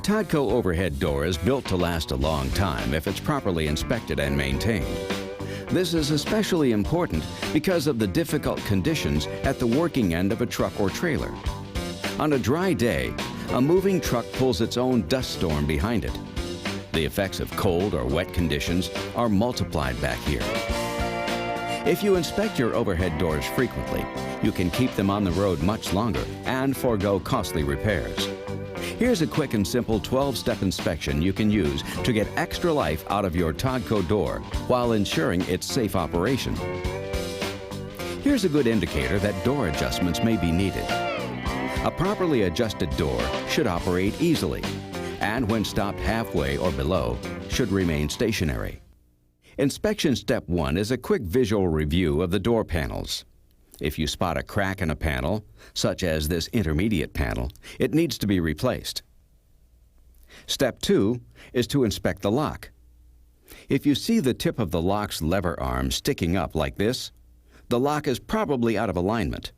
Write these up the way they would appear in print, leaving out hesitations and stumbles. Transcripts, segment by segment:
TODCO overhead door is built to last a long time if it's properly inspected and maintained. This is especially important because of the difficult conditions at the working end of a truck or trailer. On a dry day, a moving truck pulls its own dust storm behind it. The effects of cold or wet conditions are multiplied back here. If you inspect your overhead doors frequently, you can keep them on the road much longer and forego costly repairs. Here's a quick and simple 12-step inspection you can use to get extra life out of your TODCO door while ensuring its safe operation. Here's a good indicator that door adjustments may be needed. A properly adjusted door should operate easily, and when stopped halfway or below, should remain stationary. Inspection step 1 is a quick visual review of the door panels. If you spot a crack in a panel, such as this intermediate panel, it needs to be replaced. Step 2 is to inspect the lock. If you see the tip of the lock's lever arm sticking up like this, the lock is probably out of alignment.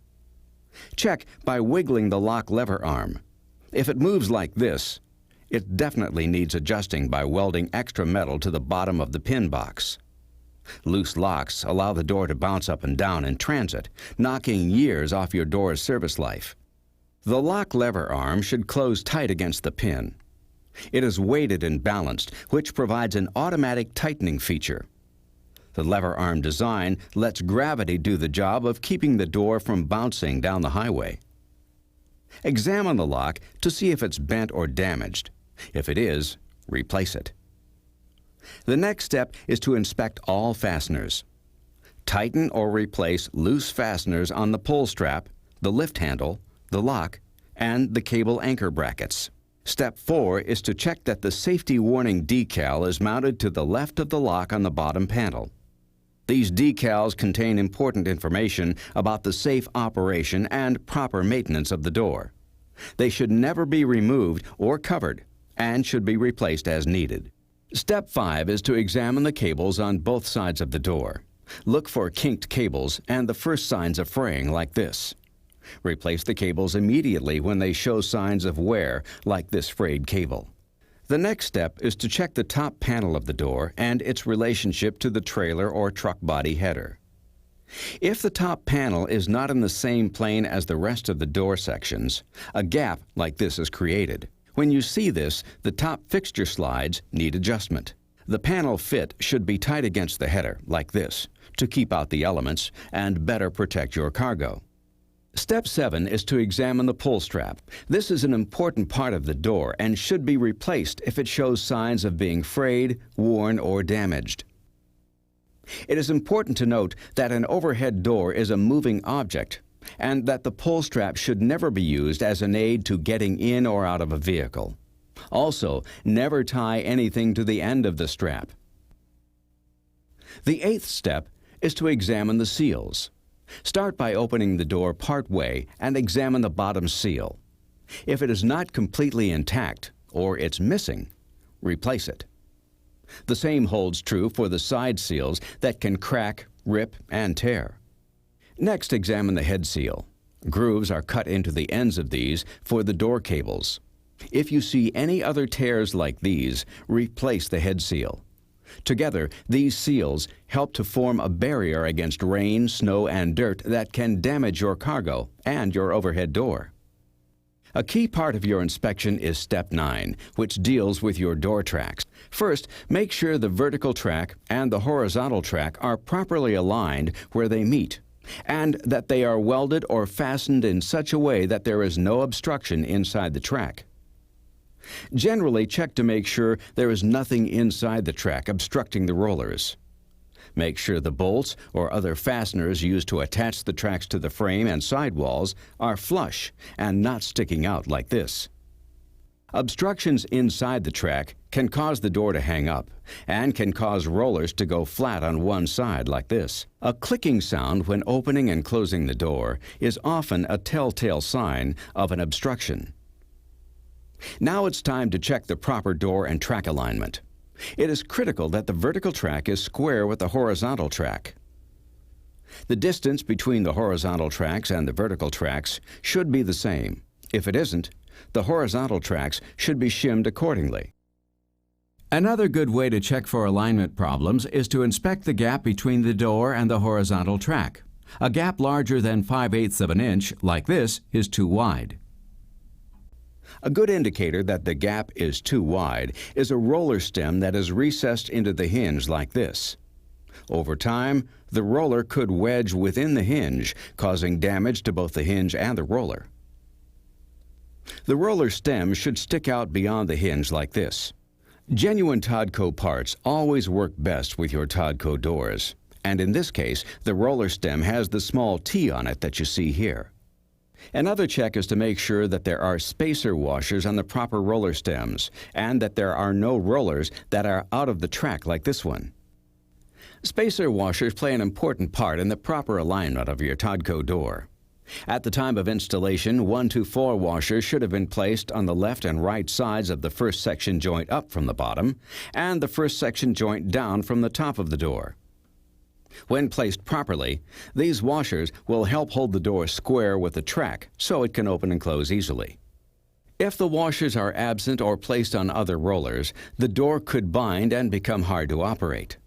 Check by wiggling the lock lever arm. If it moves like this, it definitely needs adjusting by welding extra metal to the bottom of the pin box. Loose locks allow the door to bounce up and down in transit, knocking years off your door's service life. The lock lever arm should close tight against the pin. It is weighted and balanced, which provides an automatic tightening feature. The lever arm design lets gravity do the job of keeping the door from bouncing down the highway. Examine the lock to see if it's bent or damaged. If it is, replace it. The next step is to inspect all fasteners. Tighten or replace loose fasteners on the pull strap, the lift handle, the lock, and the cable anchor brackets. Step 4 is to check that the safety warning decal is mounted to the left of the lock on the bottom panel. These decals contain important information about the safe operation and proper maintenance of the door. They should never be removed or covered and should be replaced as needed. Step 5 is to examine the cables on both sides of the door. Look for kinked cables and the first signs of fraying like this. Replace the cables immediately when they show signs of wear like this frayed cable. The next step is to check the top panel of the door and its relationship to the trailer or truck body header. If the top panel is not in the same plane as the rest of the door sections, a gap like this is created. When you see this, the top fixture slides need adjustment. The panel fit should be tight against the header, like this, to keep out the elements and better protect your cargo. Step 7 is to examine the pull strap. This is an important part of the door and should be replaced if it shows signs of being frayed, worn, or damaged. It is important to note that an overhead door is a moving object and that the pull strap should never be used as an aid to getting in or out of a vehicle. Also, never tie anything to the end of the strap. The 8th step is to examine the seals. Start by opening the door part way and examine the bottom seal. If it is not completely intact or it's missing, replace it. The same holds true for the side seals that can crack, rip, and tear. Next, examine the head seal. Grooves are cut into the ends of these for the door cables. If you see any other tears like these, replace the head seal. Together, these seals help to form a barrier against rain, snow, and dirt that can damage your cargo and your overhead door. A key part of your inspection is Step 9, which deals with your door tracks. First, make sure the vertical track and the horizontal track are properly aligned where they meet, and that they are welded or fastened in such a way that there is no obstruction inside the track. Generally, check to make sure there is nothing inside the track obstructing the rollers. Make sure the bolts or other fasteners used to attach the tracks to the frame and sidewalls are flush and not sticking out like this. Obstructions inside the track can cause the door to hang up and can cause rollers to go flat on one side like this. A clicking sound when opening and closing the door is often a telltale sign of an obstruction. Now it's time to check the proper door and track alignment. It is critical that the vertical track is square with the horizontal track. The distance between the horizontal tracks and the vertical tracks should be the same. If it isn't, The horizontal tracks should be shimmed accordingly. Another good way to check for alignment problems is to inspect the gap between the door and the horizontal track. A gap larger than 5/8 of an inch, like this, is too wide. A good indicator that the gap is too wide is a roller stem that is recessed into the hinge like this. Over time, the roller could wedge within the hinge, causing damage to both the hinge and the roller. The roller stem should stick out beyond the hinge like this. Genuine TODCO parts always work best with your TODCO doors, and in this case, the roller stem has the small T on it that you see here. Another check is to make sure that there are spacer washers on the proper roller stems and that there are no rollers that are out of the track like this one. Spacer washers play an important part in the proper alignment of your TODCO door. At the time of installation, 1 to 4 washers should have been placed on the left and right sides of the first section joint up from the bottom and the first section joint down from the top of the door. When placed properly, these washers will help hold the door square with the track so it can open and close easily. If the washers are absent or placed on other rollers, the door could bind and become hard to operate.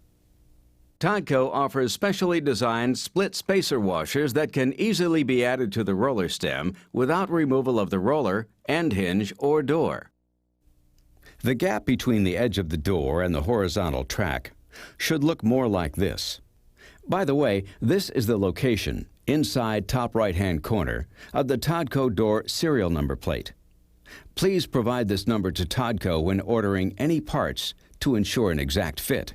TODCO offers specially designed split spacer washers that can easily be added to the roller stem without removal of the roller, end hinge, or door. The gap between the edge of the door and the horizontal track should look more like this. By the way, this is the location, inside top right-hand corner, of the TODCO door serial number plate. Please provide this number to TODCO when ordering any parts to ensure an exact fit.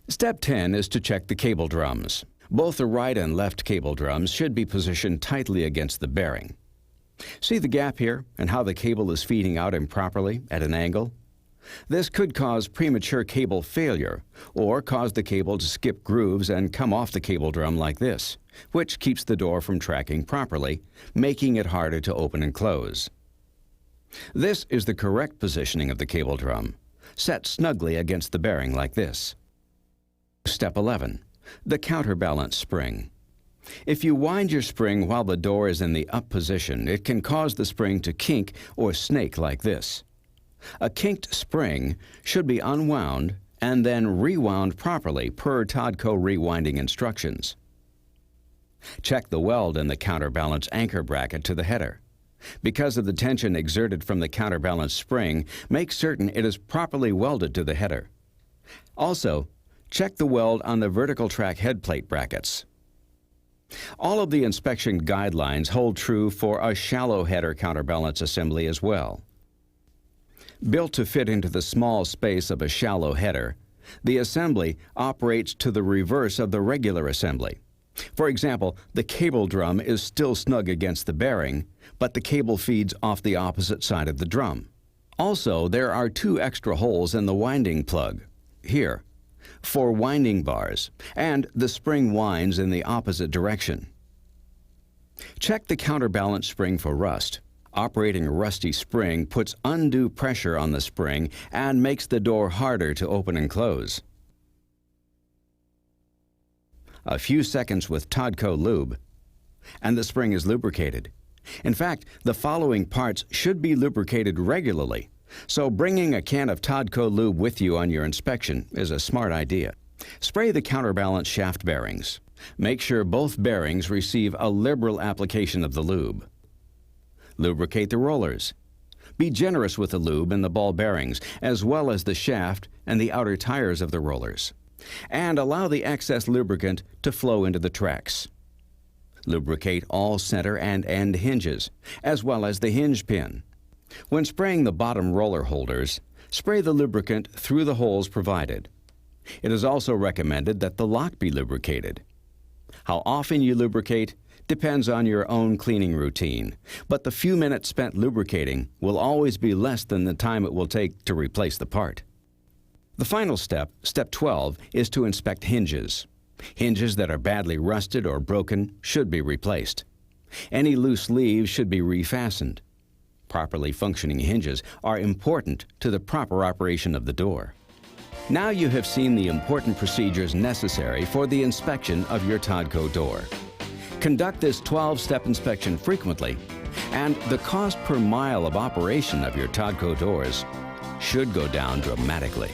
Step 10 is to check the cable drums. Both the right and left cable drums should be positioned tightly against the bearing. See the gap here and how the cable is feeding out improperly at an angle? This could cause premature cable failure or cause the cable to skip grooves and come off the cable drum like this, which keeps the door from tracking properly, making it harder to open and close. This is the correct positioning of the cable drum, set snugly against the bearing like this. Step 11. The counterbalance spring. If you wind your spring while the door is in the up position, it can cause the spring to kink or snake like this. A kinked spring should be unwound and then rewound properly per TODCO rewinding instructions. Check the weld in the counterbalance anchor bracket to the header. Because of the tension exerted from the counterbalance spring, make certain it is properly welded to the header. Also, check the weld on the vertical track headplate brackets. All of the inspection guidelines hold true for a shallow header counterbalance assembly as well. Built to fit into the small space of a shallow header, the assembly operates to the reverse of the regular assembly. For example, the cable drum is still snug against the bearing, but the cable feeds off the opposite side of the drum. Also, there are 2 extra holes in the winding plug, here, for winding bars, and the spring winds in the opposite direction. Check the counterbalance spring for rust. Operating a rusty spring puts undue pressure on the spring and makes the door harder to open and close. A few seconds with TODCO lube, and the spring is lubricated. In fact, the following parts should be lubricated regularly, so bringing a can of TODCO lube with you on your inspection is a smart idea. Spray the counterbalance shaft bearings. Make sure both bearings receive a liberal application of the lube. Lubricate the rollers. Be generous with the lube in the ball bearings, as well as the shaft and the outer tires of the rollers. And allow the excess lubricant to flow into the tracks. Lubricate all center and end hinges, as well as the hinge pin. When spraying the bottom roller holders, spray the lubricant through the holes provided. It is also recommended that the lock be lubricated. How often you lubricate depends on your own cleaning routine, but the few minutes spent lubricating will always be less than the time it will take to replace the part. The final step, step 12, is to inspect hinges. Hinges that are badly rusted or broken should be replaced. Any loose leaves should be refastened. Properly functioning hinges are important to the proper operation of the door. Now you have seen the important procedures necessary for the inspection of your TODCO door. Conduct this 12-step inspection frequently, and the cost per mile of operation of your TODCO doors should go down dramatically.